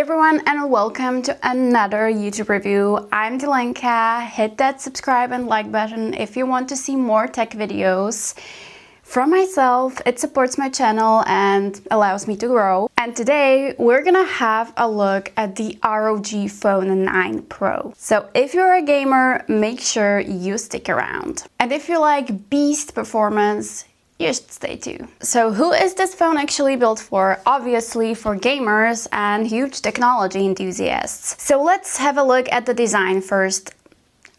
Hey everyone, and welcome to another YouTube review. I'm Delenka. Hit that subscribe and like button if you want to see more tech videos from myself. It supports my channel and allows me to grow. And today we're gonna have a look at the ROG Phone 9 Pro. So if you're a gamer, make sure you stick around. And if you like beast performance, you should stay too. So who is this phone actually built for? Obviously for gamers and huge technology enthusiasts. So let's have a look at the design first.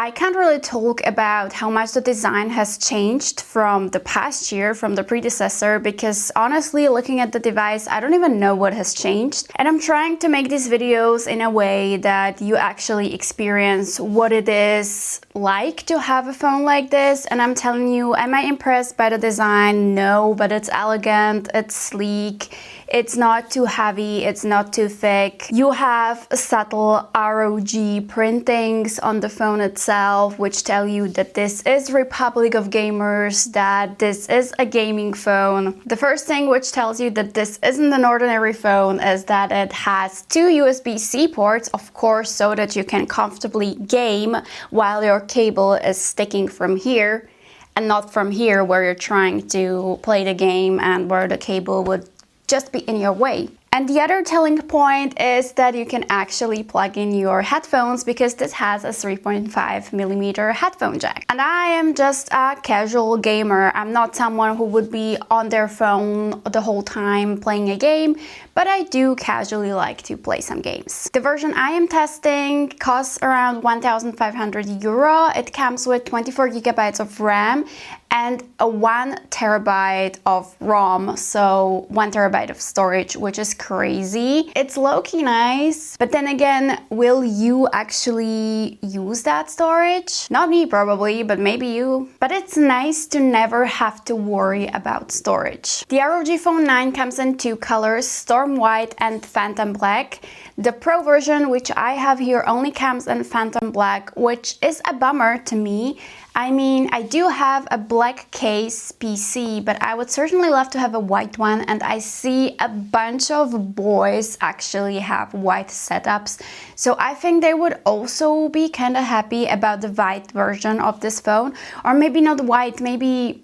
I can't really talk about how much the design has changed from the past year, from the predecessor, because honestly, looking at the device, I don't even know what has changed. And I'm trying to make these videos in a way that you actually experience what it is like to have a phone like this. And I'm telling you, am I impressed by the design? No, but it's elegant, it's sleek. It's not too heavy, it's not too thick. You have subtle ROG printings on the phone itself, which tell you that this is Republic of Gamers, that this is a gaming phone. The first thing which tells you that this isn't an ordinary phone is that it has two USB-C ports, of course, so that you can comfortably game while your cable is sticking from here and not from here where you're trying to play the game and where the cable would just be in your way. And the other telling point is that you can actually plug in your headphones because this has a 3.5mm headphone jack. And I am just a casual gamer. I'm not someone who would be on their phone the whole time playing a game, but I do casually like to play some games. The version I am testing costs around 1,500 euro. It comes with 24 gigabytes of RAM and a 1 terabyte of ROM, so 1 terabyte of storage, which is crazy. It's low-key nice, but then again, will you actually use that storage? Not me probably, but maybe you. But it's nice to never have to worry about storage. The ROG Phone 9 comes in two colors, Storm White and Phantom Black. The Pro version, which I have here, only comes in Phantom Black, which is a bummer to me. I mean, I do have a black case PC, but I would certainly love to have a white one, and I see a bunch of boys actually have white setups, so I think they would also be kind of happy about the white version of this phone, or maybe not white, maybe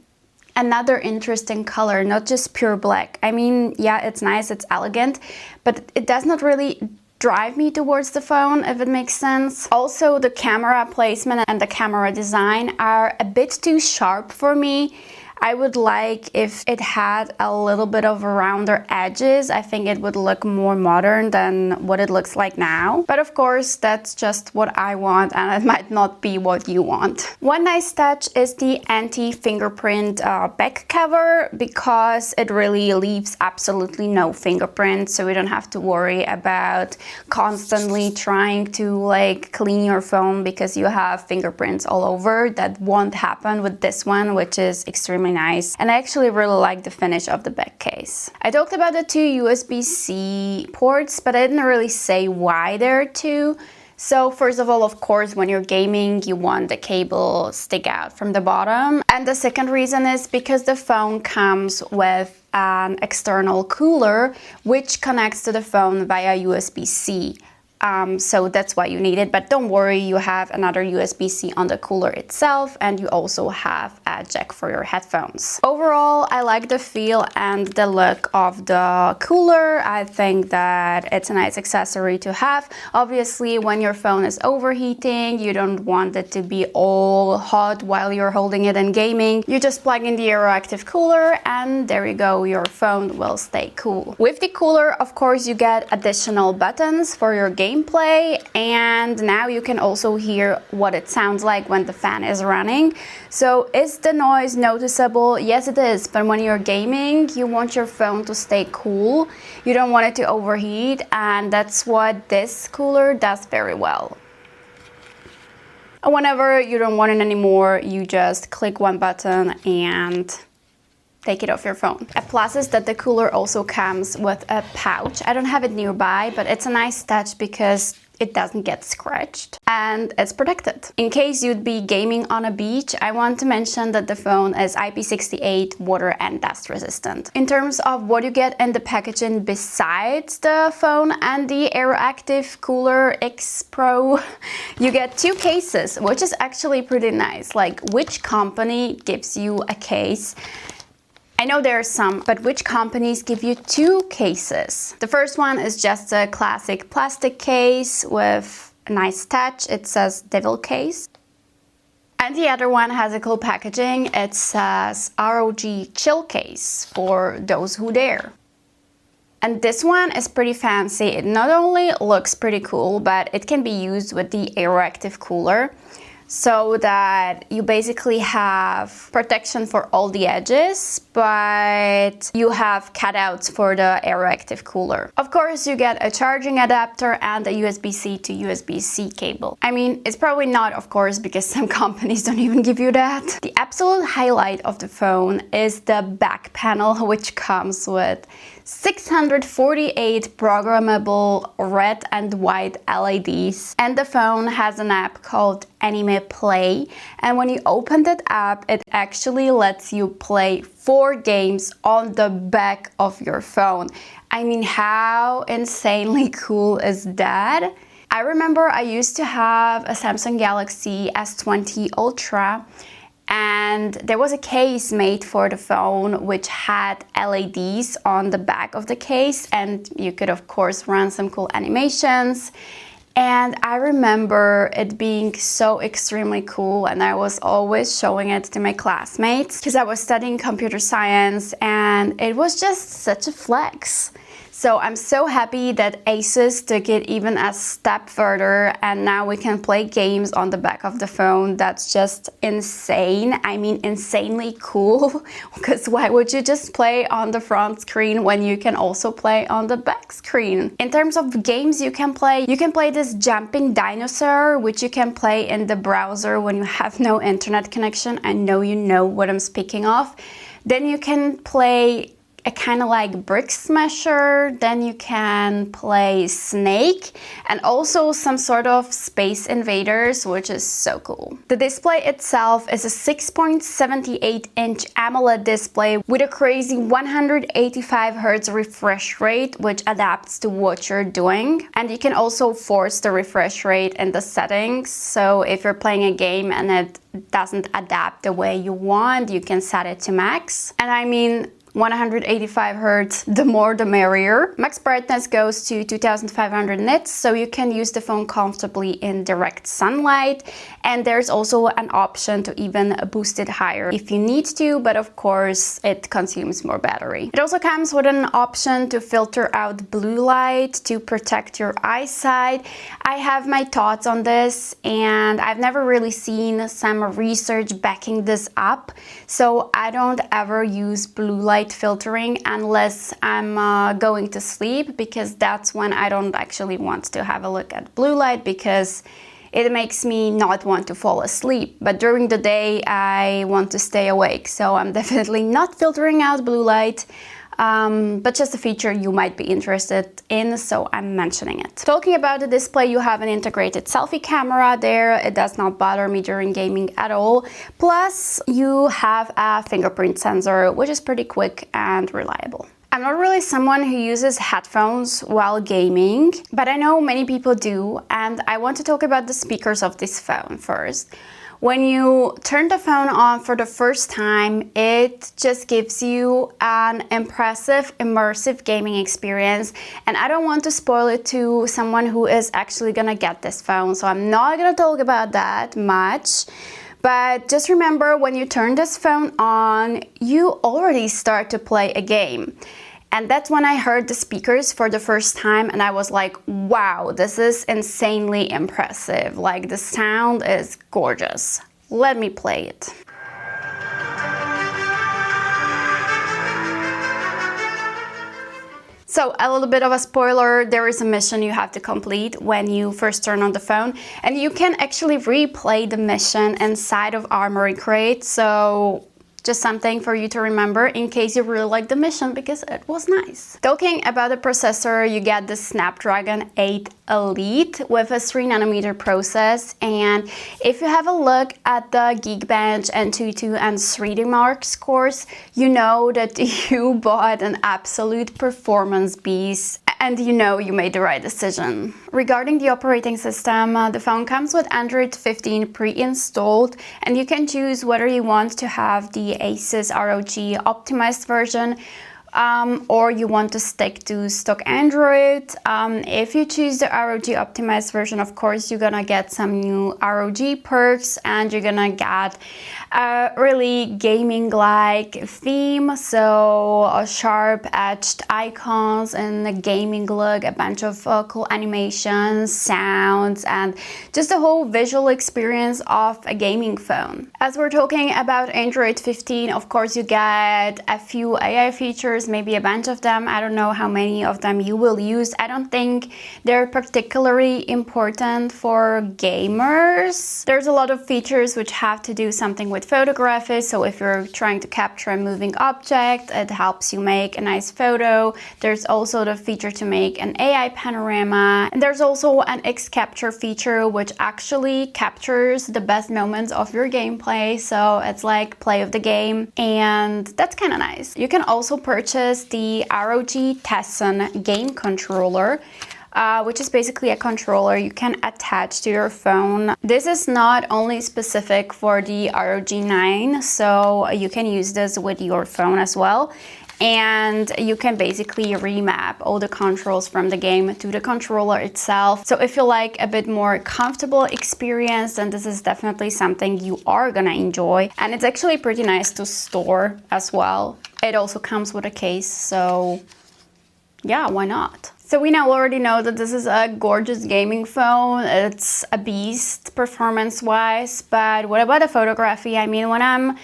another interesting color, not just pure black. I mean, yeah, it's nice, it's elegant, but it does not really drive me towards the phone, if it makes sense. Also, the camera placement and the camera design are a bit too sharp for me. I would like if it had a little bit of rounder edges. I think it would look more modern than what it looks like now. But of course, that's just what I want, and it might not be what you want. One nice touch is the anti-fingerprint back cover, because it really leaves absolutely no fingerprint, so you don't have to worry about constantly trying to like clean your phone because you have fingerprints all over. That won't happen with this one, which is extremely nice, and I actually really like the finish of the back case. I talked about the two USB-C ports, but I didn't really say why there are two. So first of all, of course, when you're gaming, you want the cable stick out from the bottom. And the second reason is because the phone comes with an external cooler, which connects to the phone via USB-C. So that's why you need it, but don't worry, you have another USB-C on the cooler itself, and you also have a jack for your headphones. Overall, I like the feel and the look of the cooler. I think that it's a nice accessory to have. Obviously, when your phone is overheating, you don't want it to be all hot while you're holding it and gaming. You just plug in the Aeroactive cooler, and there you go, your phone will stay cool. With the cooler, of course, you get additional buttons for your gameplay, and now you can also hear what it sounds like when the fan is running. So is the noise noticeable? Yes, it is, but when you're gaming, you want your phone to stay cool. You don't want it to overheat, and that's what this cooler does very well. Whenever you don't want it anymore, you just click one button and take it off your phone. A plus is that the cooler also comes with a pouch. I don't have it nearby, but it's a nice touch because it doesn't get scratched and it's protected. In case you'd be gaming on a beach, I want to mention that the phone is IP68 water and dust resistant. In terms of what you get in the packaging besides the phone and the AeroActive Cooler X Pro, you get 2 cases, which is actually pretty nice. Like, which company gives you a case? I know there are some, but which companies give you 2 cases? The first one is just a classic plastic case with a nice touch. It says Devil Case. And the other one has a cool packaging. It says ROG Chill Case for those who dare. And this one is pretty fancy. It not only looks pretty cool, but it can be used with the AeroActive Cooler, so that you basically have protection for all the edges, but you have cutouts for the AeroActive Cooler. Of course, you get a charging adapter and a USB-C to USB-C cable. I mean, it's probably not, of course, because some companies don't even give you that. The absolute highlight of the phone is the back panel, which comes with 648 programmable red and white LEDs, and the phone has an app called Anime Play, and when you open that app, it actually lets you play 4 games on the back of your phone. I mean, how insanely cool is that? I remember I used to have a Samsung Galaxy S20 Ultra, and there was a case made for the phone which had LEDs on the back of the case, and you could of course run some cool animations. And I remember it being so extremely cool, and I was always showing it to my classmates because I was studying computer science, and it was just such a flex. So I'm so happy that ASUS took it even a step further, and now we can play games on the back of the phone. That's just insane. I mean, insanely cool, because why would you just play on the front screen when you can also play on the back screen? In terms of games you can play this jumping dinosaur, which you can play in the browser when you have no internet connection. I know you know what I'm speaking of. Then you can play a kind of like brick smasher, then you can play Snake, and also some sort of Space Invaders, which is so cool. The display itself is a 6.78-inch AMOLED display with a crazy 185 Hz refresh rate, which adapts to what you're doing. And you can also force the refresh rate in the settings, so if you're playing a game and it doesn't adapt the way you want, you can set it to max. And I mean, 185 Hz, the more the merrier. Max brightness goes to 2500 nits, so you can use the phone comfortably in direct sunlight. And there's also an option to even boost it higher if you need to, but of course it consumes more battery. It also comes with an option to filter out blue light to protect your eyesight. I have my thoughts on this, and I've never really seen some research backing this up, so I don't ever use blue light filtering unless I'm going to sleep, because that's when I don't actually want to have a look at blue light, because it makes me not want to fall asleep. But during the day I want to stay awake, so I'm definitely not filtering out blue light. But just a feature you might be interested in, so I'm mentioning it. Talking about the display, you have an integrated selfie camera there. It does not bother me during gaming at all. Plus, you have a fingerprint sensor, which is pretty quick and reliable. I'm not really someone who uses headphones while gaming, but I know many people do, and I want to talk about the speakers of this phone first. When you turn the phone on for the first time, it just gives you an impressive, immersive gaming experience. And I don't want to spoil it to someone who is actually gonna get this phone, so I'm not gonna talk about that much. But just remember, when you turn this phone on, you already start to play a game. And that's when I heard the speakers for the first time, and I was like, wow, this is insanely impressive. Like, the sound is gorgeous. Let me play it. So, a little bit of a spoiler, there is a mission you have to complete when you first turn on the phone, and you can actually replay the mission inside of Armory Crate, so Just something for you to remember in case you really like the mission, because it was nice. Talking about the processor, you get the Snapdragon 8 Elite with a 3nm process, and if you have a look at the Geekbench, Antutu and 3D Mark scores, you know that you bought an absolute performance beast, and you know you made the right decision. Regarding the operating system, the phone comes with Android 15 pre-installed, and you can choose whether you want to have the ASUS ROG optimized version or you want to stick to stock Android. If you choose the ROG optimized version, of course, you're gonna get some new ROG perks, and you're gonna get a really gaming-like theme, so sharp edged icons and a gaming look, a bunch of cool animations, sounds, and just the whole visual experience of a gaming phone. As we're talking about Android 15, of course, you get a few AI features, maybe a bunch of them. I don't know how many of them you will use. I don't think they're particularly important for gamers. There's a lot of features which have to do something with photography, so if you're trying to capture a moving object, it helps you make a nice photo. There's also the feature to make an AI panorama, and there's also an X capture feature which actually captures the best moments of your gameplay, so it's like play of the game, and that's kind of nice. You can also purchase the ROG Phone game controller, which is basically a controller you can attach to your phone. This is not only specific for the ROG 9, so you can use this with your phone as well. And you can basically remap all the controls from the game to the controller itself. So if you like a bit more comfortable experience, then this is definitely something you are gonna enjoy. And it's actually pretty nice to store as well. It also comes with a case, so yeah, why not? So we now already know that this is a gorgeous gaming phone. It's a beast performance-wise, but what about the photography? I mean, when I'm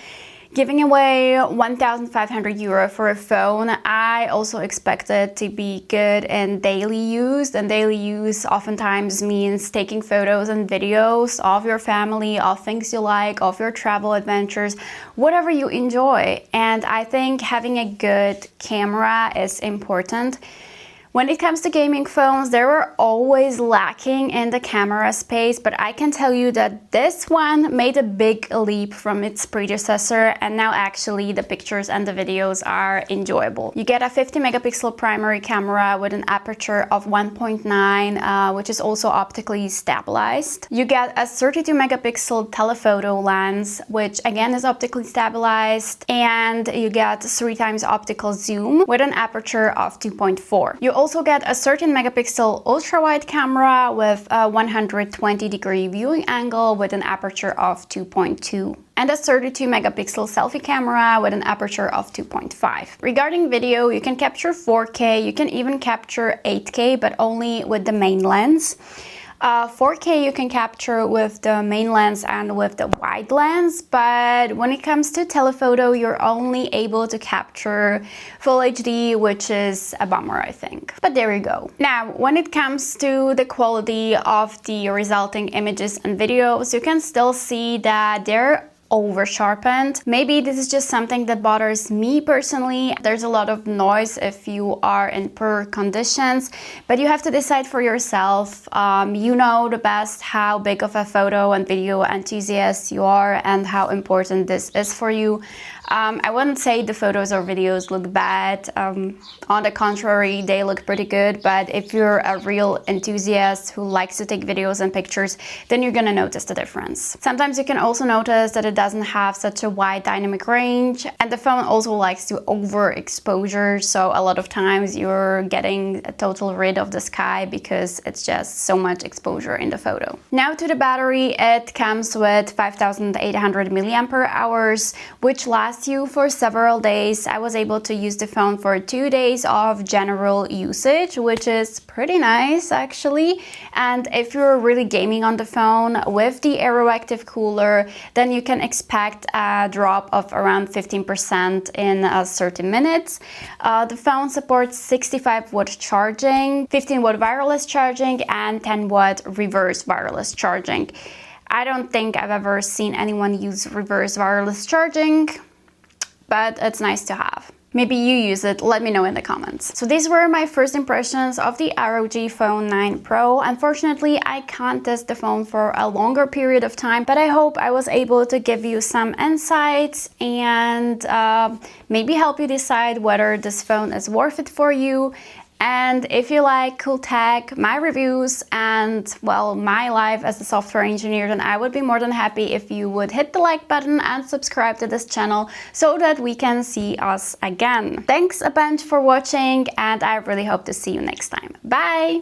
giving away 1,500 euro for a phone, I also expect it to be good in daily use. And daily use oftentimes means taking photos and videos of your family, of things you like, of your travel adventures, whatever you enjoy. And I think having a good camera is important. When it comes to gaming phones, they were always lacking in the camera space, but I can tell you that this one made a big leap from its predecessor, and now actually the pictures and the videos are enjoyable. You get a 50 megapixel primary camera with an aperture of 1.9, which is also optically stabilized. You get a 32 megapixel telephoto lens, which again is optically stabilized, and you get 3 times optical zoom with an aperture of 2.4. You also get a 13 megapixel ultra-wide camera with a 120-degree viewing angle with an aperture of 2.2. And a 32 megapixel selfie camera with an aperture of 2.5. Regarding video, you can capture 4K, you can even capture 8K, but only with the main lens. 4K you can capture with the main lens and with the wide lens, but when it comes to telephoto, you're only able to capture full HD, which is a bummer, I think. But there you go. Now, when it comes to the quality of the resulting images and videos, you can still see that they're over sharpened. Maybe this is just something that bothers me personally. There's a lot of noise if you are in poor conditions, but you have to decide for yourself. You know the best how big of a photo and video enthusiast you are and how important this is for you. I wouldn't say the photos or videos look bad. On the contrary, they look pretty good, but if you're a real enthusiast who likes to take videos and pictures, then you're gonna notice the difference. Sometimes you can also notice that it doesn't have such a wide dynamic range, and the phone also likes to overexposure, so a lot of times you're getting a total rid of the sky because it's just so much exposure in the photo. Now to the battery, it comes with 5,800 milliampere hours, which lasts you for several days. I was able to use the phone for 2 days of general usage, which is pretty nice actually. And if you're really gaming on the phone with the AeroActive cooler, then you can expect a drop of around 15% in 30 minutes. The phone supports 65 watt charging, 15 watt wireless charging, and 10 watt reverse wireless charging. I don't think I've ever seen anyone use reverse wireless charging. but it's nice to have. Maybe you use it, let me know in the comments. So these were my first impressions of the ROG Phone 9 Pro. Unfortunately, I can't test the phone for a longer period of time, but I hope I was able to give you some insights and maybe help you decide whether this phone is worth it for you. And if you like cool tech, my reviews, and well, my life as a software engineer, then I would be more than happy if you would hit the like button and subscribe to this channel so that we can see us again. Thanks a bunch for watching, and I really hope to see you next time. Bye!